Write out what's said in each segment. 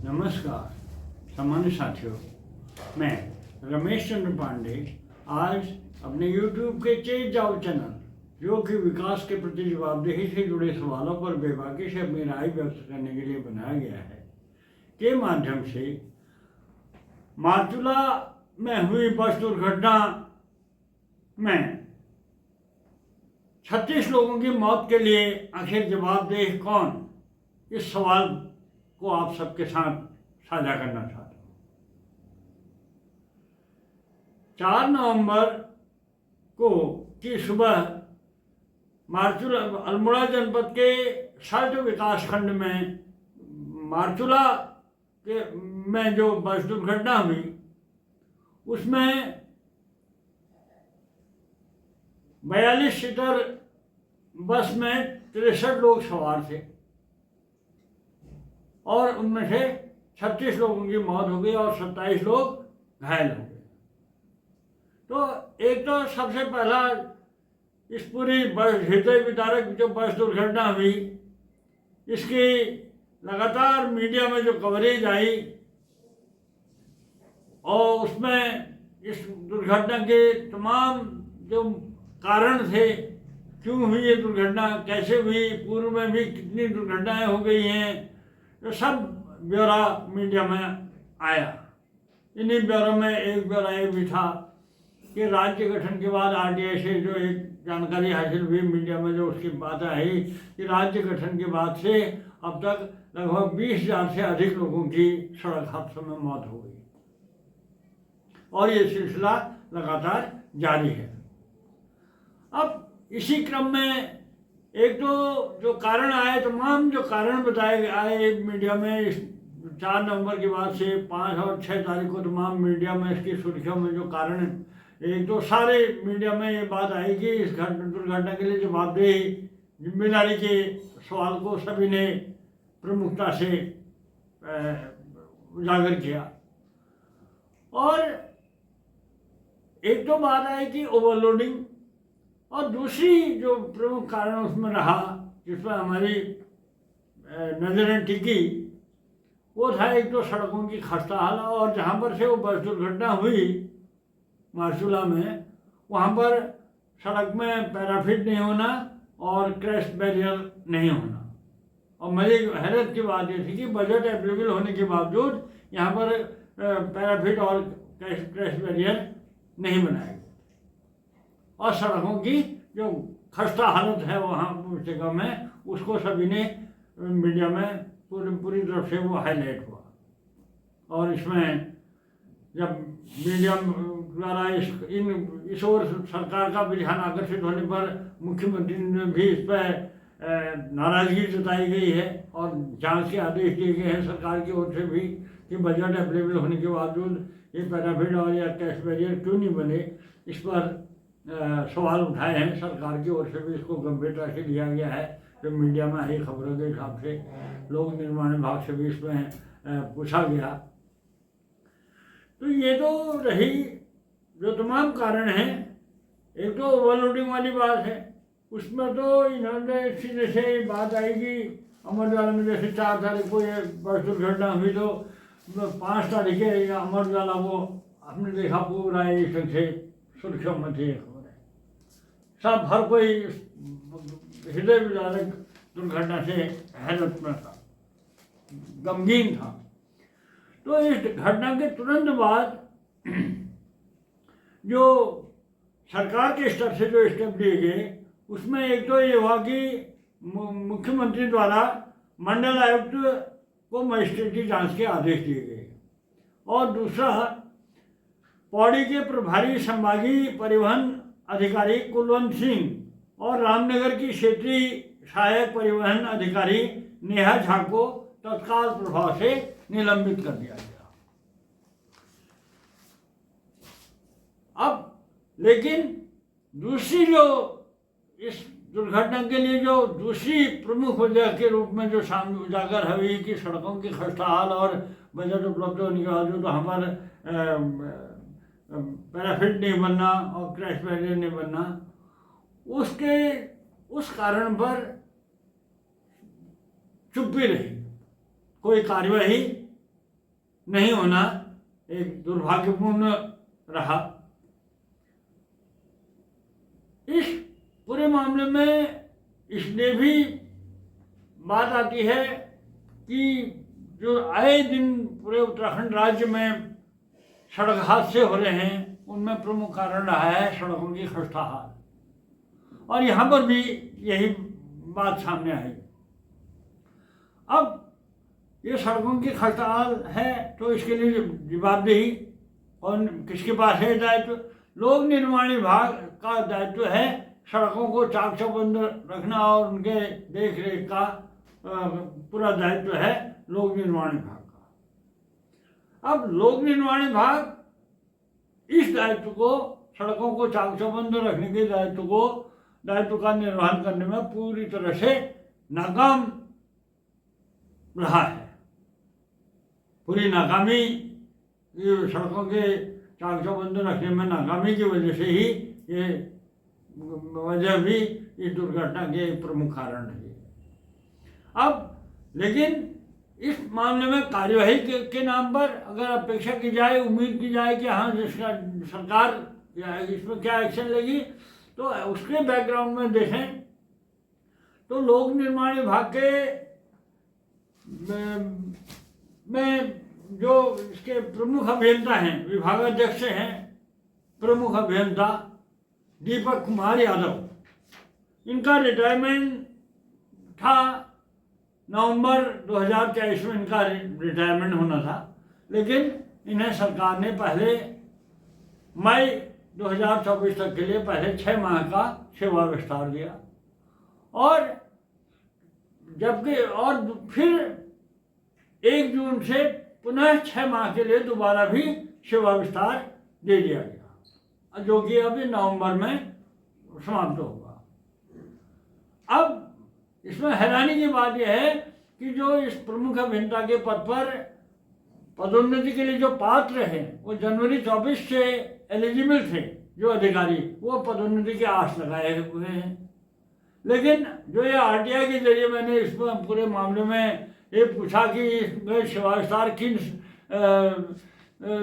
नमस्कार सम्मानित साथियों, मैं रमेश चंद्र पांडे आज अपने YouTube के चेत जाओ चैनल, जो कि विकास के प्रति जवाबदेही से जुड़े सवालों पर बेबाकी से अपनी राय व्यक्त करने के लिए बनाया गया है, के माध्यम से मार्चुला में हुई बस दुर्घटना में 36 लोगों की मौत के लिए आखिर जवाबदेह कौन, इस सवाल को आप सबके साथ साझा करना चाहता हूँ। 4 नवंबर को की सुबह मार्चुला अल्मोड़ा जनपद के सर्द विकास खंड में मार्चुला के में जो बस दुर्घटना हुई उसमें 42 सीटर बस में 63 लोग सवार थे और उनमें से 36 लोगों की मौत हो गई और 27 लोग घायल हो गए। तो एक तो सबसे पहला इस पूरी बस हृदय विदारक जो बस दुर्घटना हुई, इसकी लगातार मीडिया में जो कवरेज आई और उसमें इस दुर्घटना के तमाम जो कारण थे, क्यों हुई ये दुर्घटना, कैसे हुई, पूर्व में भी कितनी दुर्घटनाएं हो गई हैं, तो सब ब्यौरा मीडिया में आया। इन्हीं ब्यौरों में एक ब्यौरा ये भी था कि राज्य गठन के बाद आरटीआई से जो एक जानकारी हासिल हुई मीडिया में, जो उसकी बात आई कि राज्य गठन के बाद से अब तक लगभग 20,000 से अधिक लोगों की सड़क हादसों में मौत हो गई और ये सिलसिला लगातार जारी है। अब इसी क्रम में एक तो जो कारण आए, तमाम जो कारण बताए आए मीडिया में, इस 4 नवंबर के बाद से 5 और 6 तारीख को तमाम मीडिया में इसकी सुर्खियों में जो कारण, एक तो सारे मीडिया में ये बात आई कि इस दुर्घटना के लिए जवाबदेही जिम्मेदारी के सवाल को सभी ने प्रमुखता से उजागर किया। और एक तो बात आई कि ओवरलोडिंग, और दूसरी जो प्रमुख कारण उसमें रहा जिस पर हमारी नजरें टिकी, वो था एक तो सड़कों की खस्ता हालत, और जहाँ पर से वो बस दुर्घटना हुई मार्चुला में, वहाँ पर सड़क में पैराफिट नहीं होना और क्रैश बैरियर नहीं होना। और मेरी हैरत की बात ये थी कि बजट अवेलेबल होने के बावजूद यहाँ पर पैराफिट और क्रैश बैरियर नहीं बनाया गया, और सड़कों की जो खस्ता हालत है वहाँ उस जगह में, उसको सभी ने मीडिया में पूरी तरफ से वो हाईलाइट हुआ। और इसमें जब मीडिया द्वारा इस ओर सरकार का भी ध्यान आकर्षित होने पर मुख्यमंत्री ने भी इस पर नाराजगी जताई गई है और जांच के आदेश दिए गए हैं सरकार की ओर से भी कि बजट अवेलेबल होने के बावजूद ये पैराफिट और या क्रैश बैरियर क्यों नहीं बने, इस पर सवाल उठाए हैं। सरकार की ओर से भी इसको गंभीरता से लिया गया है। जो मीडिया में आई खबरों के हिसाब से लोक निर्माण विभाग से भी इसमें पूछा गया। तो ये तो रही जो तमाम कारण हैं। एक तो ओवरलोडिंग वाली बात है, उसमें तो इन्होंने सीधे से बात आई कि अमर में जैसे 4 तारीख को ये बस दुर्घटना हुई, तो 5 तारीख के अमर उजाला वो आपने देखा पूरा एक ढंग से सुर्खियों में थी खबरें, सब हर कोई हृदय विदारक दुर्घटना से हैरत में था, गमगीन था। तो इस घटना के तुरंत बाद जो सरकार के स्तर से जो स्टेप लिए गए, उसमें एक तो ये हुआ कि मुख्यमंत्री द्वारा मंडल आयुक्त को मजिस्ट्रेटी जांच के आदेश दिए गए, और दूसरा पौड़ी के प्रभारी संभागीय परिवहन अधिकारी कुलवंत सिंह और रामनगर की क्षेत्रीय सहायक परिवहन अधिकारी नेहा झा को तत्काल प्रभाव से निलंबित कर दिया गया। अब लेकिन दूसरी जो इस दुर्घटना के लिए जो दूसरी प्रमुख वजह के रूप में जो सामने उजागर हुई कि सड़कों की खस्ता हाल और बजट उपलब्ध होने के बावजूद हमारे पैराफिट नहीं बनना और क्रैश बैरियर नहीं बनना, उस कारण पर चुप्पी रही, कोई कार्यवाही नहीं होना एक दुर्भाग्यपूर्ण रहा। इस पूरे मामले में इसलिए भी बात आती है कि जो आए दिन पूरे उत्तराखंड राज्य में सड़क हादसे हो रहे हैं, उनमें प्रमुख कारण रहा है सड़कों की खस्ता हाल, और यहाँ पर भी यही बात सामने आई। अब ये सड़कों की खस्ता हाल है तो इसके लिए जवाबदेही और किसके पास है दायित्व? लोक निर्माण विभाग का दायित्व है सड़कों को चाक चौबंद रखना, और उनके देख रेख का पूरा दायित्व है लोक निर्माण विभाग का। अब लोक निर्माण विभाग इस दायित्व को, सड़कों को चाक चौबंद रखने के दायित्व का निर्वहन करने में पूरी तरह से नाकाम रहा है। पूरी नाकामी, सड़कों के चाक चौबंद रखने में नाकामी की वजह से ही ये वजह भी इस दुर्घटना के प्रमुख कारण रही है। अब लेकिन इस मामले में कार्यवाही के नाम पर अगर अपेक्षा की जाए, उम्मीद की जाए कि हाँ जिसका सरकार इसमें क्या एक्शन लेगी, तो उसके बैकग्राउंड में देखें तो लोक निर्माण विभाग के में जो इसके प्रमुख अभियंता हैं, विभागाध्यक्ष हैं प्रमुख अभियंता दीपक कुमार यादव, इनका रिटायरमेंट था। नवंबर 2023 में इनका रिटायरमेंट होना था, लेकिन इन्हें सरकार ने पहले मई 2024 तक के लिए पहले 6 माह का सेवा विस्तार दिया, और जबकि और फिर 1 जून से पुनः 6 माह के लिए दोबारा भी सेवा विस्तार दे दिया गया, जो कि अभी नवंबर में समाप्त होगा। अब इसमें हैरानी की बात यह है कि जो इस प्रमुख अभियंता के पद पर पदोन्नति के लिए जो पात्र हैं, वो जनवरी 24 से एलिजिबल थे जो अधिकारी, वो पदोन्नति के आस लगाए हुए हैं। लेकिन जो ये आरटीआई के जरिए मैंने इस पूरे मामले में ये पूछा कि इसमें सेवा विस्तार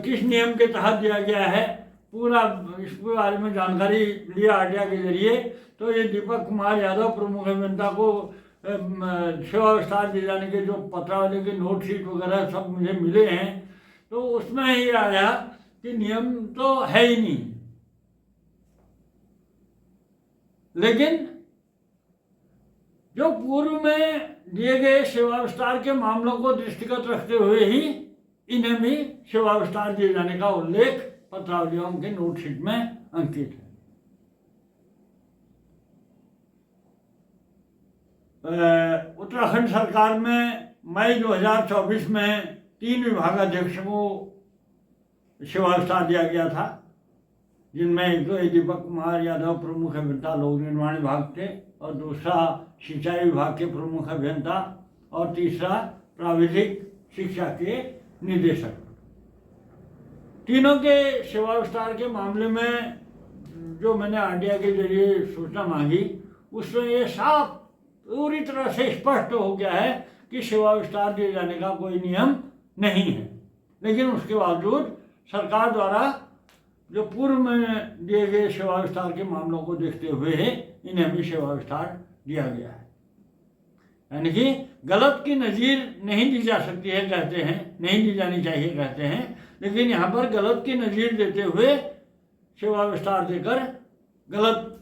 किस नियम के तहत दिया गया है, पूरा इसके बारे में जानकारी लिया आरटीआई के जरिए, तो ये दीपक कुमार यादव प्रमुख अभियंता को सेवा विस्तार दिए जाने के जो पत्रावली के नोट शीट वगैरह सब मुझे मिले हैं, तो उसमें ही आया कि नियम तो है ही नहीं। लेकिन जो पूर्व में दिए गए सेवा विस्तार के मामलों को दृष्टिगत रखते हुए ही इन्हें भी सेवा विस्तार दिए जाने का उल्लेख पत्रावलियों के नोट शीट में अंकित है। उत्तराखंड सरकार में मई 2024 में 3 विभागाध्यक्षों को सेवा विस्तार दिया गया था, जिनमें एक तो दीपक कुमार यादव प्रमुख अभियंता लोक निर्माण विभाग थे, और दूसरा सिंचाई विभाग के प्रमुख अभियंता, और तीसरा प्राविधिक शिक्षा के निदेशक। तीनों के सेवा विस्तार के मामले में जो मैंने आरटीआई के जरिए सूचना मांगी, उसमें ये साफ पूरी तरह से स्पष्ट हो गया है कि सेवा विस्तार दिए जाने का कोई नियम नहीं है। लेकिन उसके बावजूद सरकार द्वारा जो पूर्व में दिए गए सेवा विस्तार के मामलों को देखते हुए इन्हें भी सेवा विस्तार दिया गया है। यानी कि गलत की नज़ीर नहीं दी जा सकती है कहते हैं, नहीं दी जानी चाहिए कहते हैं, लेकिन यहाँ पर गलत की नज़ीर देते हुए सेवा विस्तार देकर गलत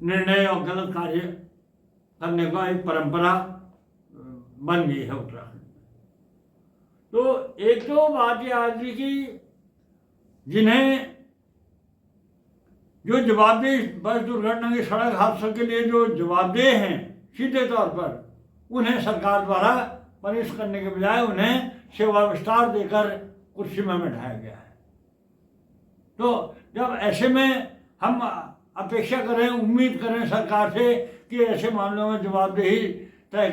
निर्णय और गलत कार्य करने का एक परंपरा बन गई है उत्तराखंड में। तो एक तो बात यह आती कि जिन्हें जो जवाबदेह बस दुर्घटना की सड़क हादसों के लिए जो जवाबदेह हैं सीधे तौर पर, उन्हें सरकार द्वारा पनिश करने के बजाय उन्हें सेवा विस्तार देकर कुर्सी में बैठाया गया है। तो जब ऐसे में हम अपेक्षा करें, उम्मीद करें सरकार से कि ऐसे मामलों में जवाबदेही तय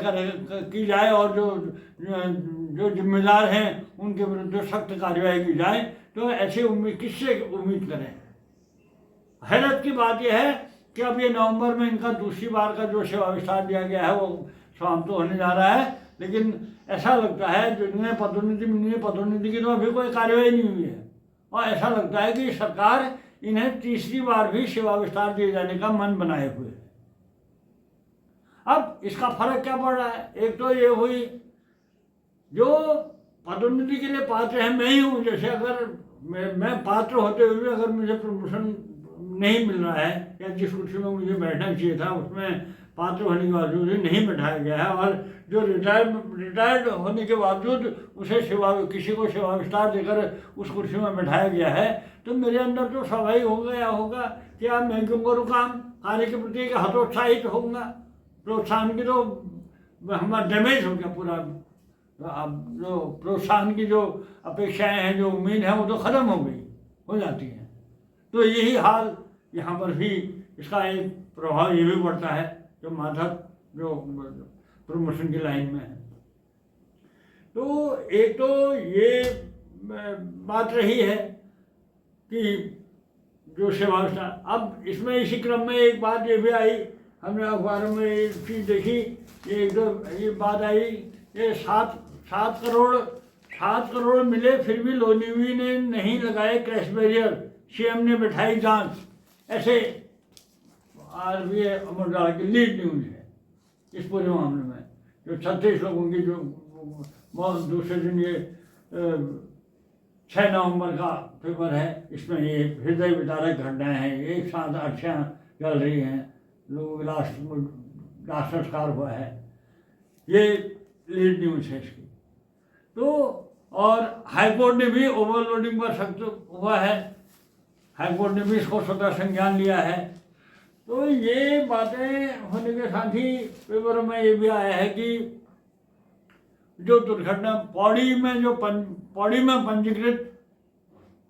की जाए और जो जिम्मेदार हैं उनके विरुद्ध सख्त कार्रवाई की जाए, तो ऐसे उम्मीद किससे उम्मीद करें। हैरत की बात यह है कि अब ये नवंबर में इनका दूसरी बार का जो सेवा विस्तार दिया गया है वो समाप्त होने जा रहा है, लेकिन ऐसा लगता है जिन्हें पदोन्नति की तो अभी कोई कार्यवाही नहीं हुई है, और ऐसा लगता है कि सरकार इन्हें तीसरी बार भी सेवा विस्तार दिए जाने का मन बनाए हुए है। अब इसका फर्क क्या पड़ रहा है? एक तो ये हुई जो पदोन्नति के लिए पात्र है मैं ही हूँ, जैसे अगर मैं पात्र होते हुए अगर मुझे प्रमोशन नहीं मिल रहा है या जिस कुर्सी में मुझे बैठना चाहिए था उसमें पात्र होने के बावजूद नहीं बैठाया गया है, और जो रिटायर्ड होने के बावजूद उसे किसी को सेवा विस्तार देकर उस कुर्सी में बैठाया गया है, तो मेरे अंदर तो स्वाभाविक होगा कि अब मैं क्यों करूँ काम, कार्य के प्रति हतोत्साहित होऊंगा, प्रोत्साहन की तो हमारा डैमेज हो गया पूरा। अब जो प्रोत्साहन की जो अपेक्षाएं हैं, जो उम्मीद है, वो तो ख़त्म हो जाती हैं। तो यही हाल यहाँ पर भी इसका एक प्रभाव ये भी पड़ता है जो माधव जो प्रमोशन की लाइन में है। तो एक तो ये बात रही है कि जो सेवा विस्तार, अब इसमें इसी क्रम में एक बात ये भी आई, हमने अखबारों में एक चीज़ देखी, ये बात आई, ये 7 करोड़ मिले फिर भी लोनीवी ने नहीं लगाए क्रैश बैरियर, सीएम ने बैठाई जांच। ऐसे आज भी अमर उजाला की लीड न्यूज़ है इस पूरे मामले में, जो 36 लोगों की जो दूसरे दिन ये 6 नवंबर का पेपर है, इसमें ये हृदय विदारक घटनाएं हैं, एक साथ अर्थियाँ चल रही हैं, लोगों के लाश संस्कार हुआ है, ये लीड न्यूज़ है इसकी। तो और हाईकोर्ट ने भी ओवरलोडिंग पर सख्त हुआ है, हाईकोर्ट ने भी इसको स्वतः संज्ञान लिया है। तो ये बातें होने के साथ ही पेपरों में ये भी आया है कि जो दुर्घटना पौड़ी में पंजीकृत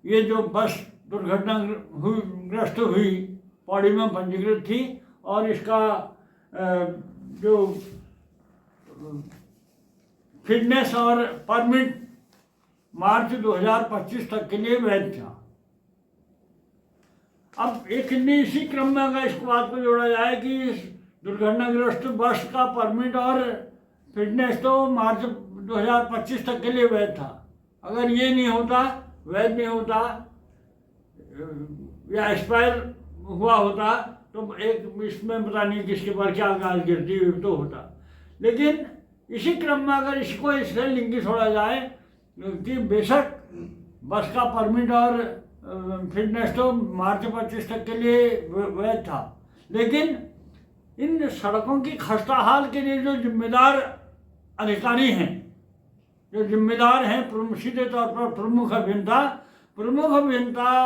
ये जो बस दुर्घटना ग्रस्त हुई पौड़ी में पंजीकृत थी, और इसका जो फिटनेस और परमिट मार्च 2025 तक के लिए वैध था। अब एक इसी क्रम में अगर इस बात को जोड़ा जाए कि इस दुर्घटनाग्रस्त बस का परमिट और फिटनेस तो मार्च 2025 तक के लिए वैध था, अगर ये नहीं होता, वैध नहीं होता या एक्सपायर हुआ होता तो एक इसमें पता नहीं किसके पर क्या गाज गिरती हुई तो होता। लेकिन इसी क्रम में अगर इसको इससे लिंक छोड़ा जाए कि बेशक बस का परमिट और फिटनेस तो मार्च 25 तक के लिए वैध था, लेकिन इन सड़कों की खस्ता हाल के लिए जो जिम्मेदार अधिकारी हैं, जो जिम्मेदार हैं सीधे तौर पर प्रमुख अभियंता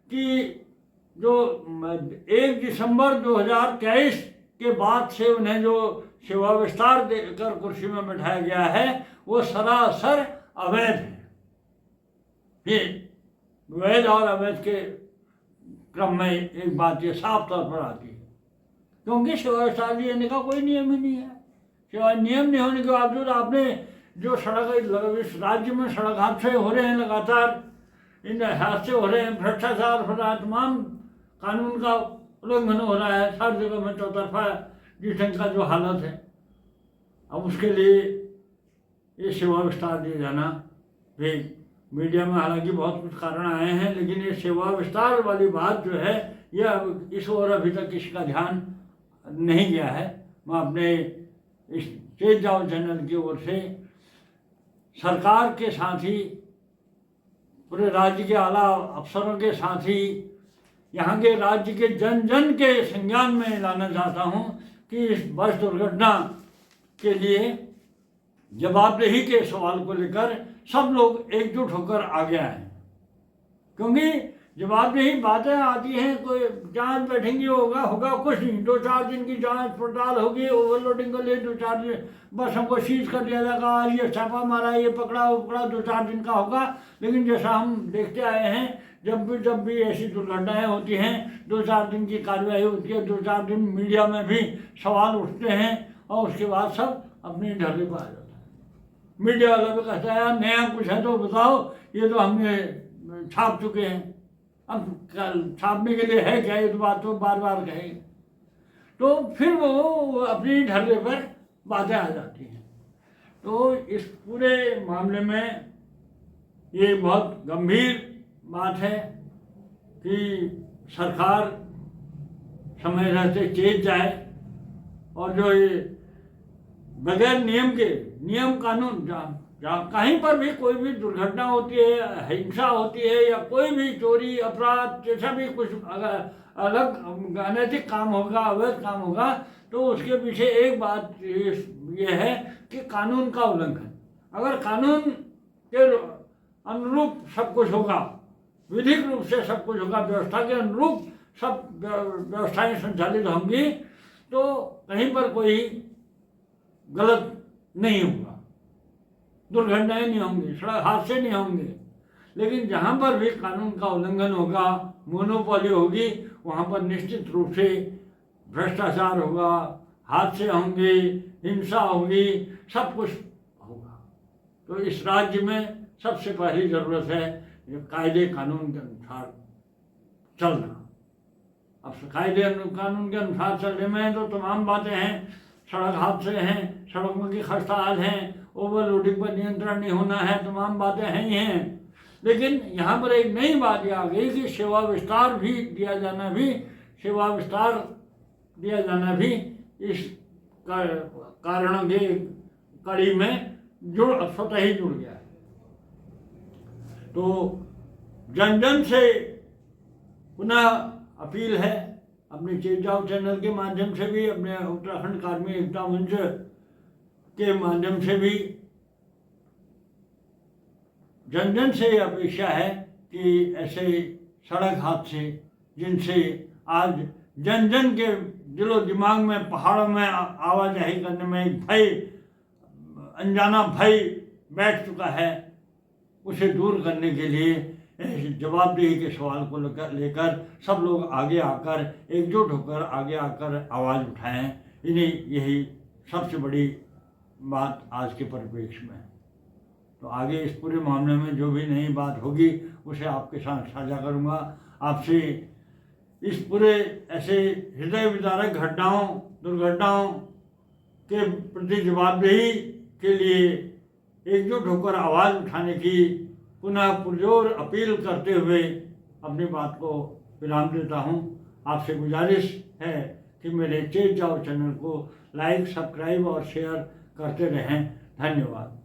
की जो 1 दिसंबर 2023 के बाद से उन्हें जो सेवा विस्तार देकर कुर्सी में बैठाया गया है वो सरासर अवैध है। ये वैध और अवैध के क्रम में एक बात ये साफ तौर पर आती है, क्योंकि सेवा विस्तार देने का कोई नियम ही नहीं है। सेवा नियम नहीं होने के बावजूद आपने जो सड़क इस राज्य में सड़क हादसे हो रहे हैं, लगातार इन हादसे हो रहे हैं, भ्रष्टाचार हो रहा है, तमाम कानून का उल्लंघन हो रहा है, हर जगह में चौतरफा जिस ढंग का जो हालत है, अब उसके लिए ये सेवा विस्तार दिया जाना भी मीडिया में हालांकि बहुत कुछ कारण आए हैं, लेकिन ये सेवा विस्तार वाली बात जो है यह इस ओर अभी तक किसी का ध्यान नहीं गया है। मैं अपने इस तेज जाओ चैनल की ओर से सरकार के साथ ही पूरे राज्य के आला अफसरों के साथ ही यहाँ के राज्य के जन जन के संज्ञान में लाना चाहता हूँ कि इस बस दुर्घटना के लिए जवाबदेही के सवाल को लेकर सब लोग एकजुट होकर आगे आए, क्योंकि जवाबदेही बातें आती हैं, कोई जांच बैठेंगी होगा कुछ नहीं, 2-4 दिन की जांच पड़ताल होगी, ओवरलोडिंग को लिए 2-4 दिन बस हमको सीज कर दिया जाएगा, ये छापा मारा, ये पकड़ा 2-4 दिन का होगा। लेकिन जैसा हम देखते आए हैं, जब भी ऐसी दुर्घटनाएं होती हैं 2-4 दिन की कार्रवाई होती है, 2-4 दिन मीडिया में भी सवाल उठते हैं और उसके बाद सब अपनी ढर्रे पर आ जाता है। मीडिया वाला भी कहता है यार नया कुछ है तो बताओ, ये तो हमने छाप चुके हैं, अब छापने के लिए है क्या, ये तो बात तो बार बार कहेंगे, तो फिर वो अपनी ढर्रे पर बातें आ जाती हैं। तो इस पूरे मामले में ये बहुत गंभीर बात है कि सरकार समय रहते चेत जाए और जो ये बगैर नियम के नियम कानून जहाँ कहीं पर भी कोई भी दुर्घटना होती है, हिंसा होती है या कोई भी चोरी अपराध जैसा भी कुछ अगर अलग अनैतिक काम होगा, अवैध काम होगा, तो उसके पीछे एक बात ये है कि कानून का उल्लंघन। अगर कानून के अनुरूप सब कुछ होगा, विधिक रूप से सब कुछ होगा, व्यवस्था के अनुरूप सब व्यवस्थाएं संचालित होंगी, तो कहीं पर कोई गलत नहीं होगा, दुर्घटनाएं नहीं होंगी, सड़क हादसे नहीं होंगे। लेकिन जहाँ पर भी कानून का उल्लंघन होगा, मोनोपोली होगी, वहाँ पर निश्चित रूप से भ्रष्टाचार होगा, हादसे होंगे, हिंसा होगी, सब कुछ होगा। तो इस राज्य में सबसे पहली ज़रूरत है कायदे कानून के अनुसार चलना। अब कायदे कानून के अनुसार चलने में तो तमाम बातें हैं, सड़क हादसे हैं, सड़कों की खस्ता हाल हैं, ओवरलोडिंग पर नियंत्रण नहीं होना है, तमाम बातें हैं ही हैं। लेकिन यहाँ पर एक नई बात ये आ गई कि सेवा विस्तार दिया जाना भी इस कारणों की कड़ी में स्वतः ही जुड़ गया है। तो जन जन से पुनः अपील है, अपने चेत जाओ चैनल के माध्यम से भी, अपने उत्तराखंड कार्मिक एकता मंच के माध्यम से भी जन जन से अपेक्षा है कि ऐसे सड़क हादसे जिनसे आज जन जन के दिलो दिमाग में, पहाड़ों में आवाजाही करने में एक भय, अनजाना भय बैठ चुका है, उसे दूर करने के लिए जवाबदेही के सवाल को लेकर सब लोग आगे आकर, एकजुट होकर आगे आकर आवाज़ उठाएं। इन्हीं यही सबसे बड़ी बात आज के परिप्रेक्ष्य में है। तो आगे इस पूरे मामले में जो भी नई बात होगी उसे आपके साथ साझा करूंगा। आपसे इस पूरे ऐसे हृदय विदारक दुर्घटनाओं के प्रति जवाबदेही के लिए एकजुट होकर आवाज़ उठाने की पुनः पुरजोर अपील करते हुए अपनी बात को विराम देता हूँ। आपसे गुजारिश है कि मेरे चेत जाओ चैनल को लाइक, सब्सक्राइब और शेयर करते रहें। धन्यवाद।